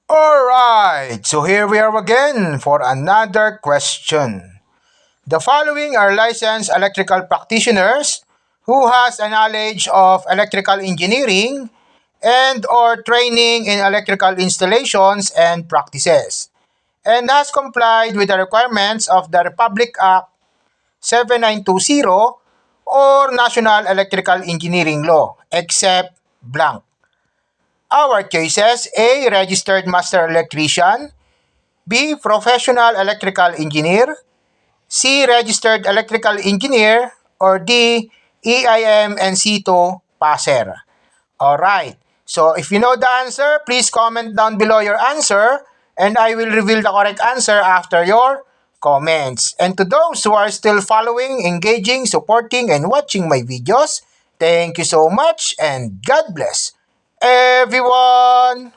Alright, so here we are again for another question. The following are licensed electrical practitioners who has a knowledge of electrical engineering and or training in electrical installations and practices and has complied with the requirements of the Republic Act 7920 or National Electrical Engineering Law except blank. Our choices: A. Registered Master Electrician, B. Professional Electrical Engineer, C. Registered Electrical Engineer, or D. EIM and CITO passer. Alright, so if you know the answer, please comment down below your answer and I will reveal the correct answer after your comments. And to those who are still following, engaging, supporting, and watching my videos, thank you so much and God bless everyone!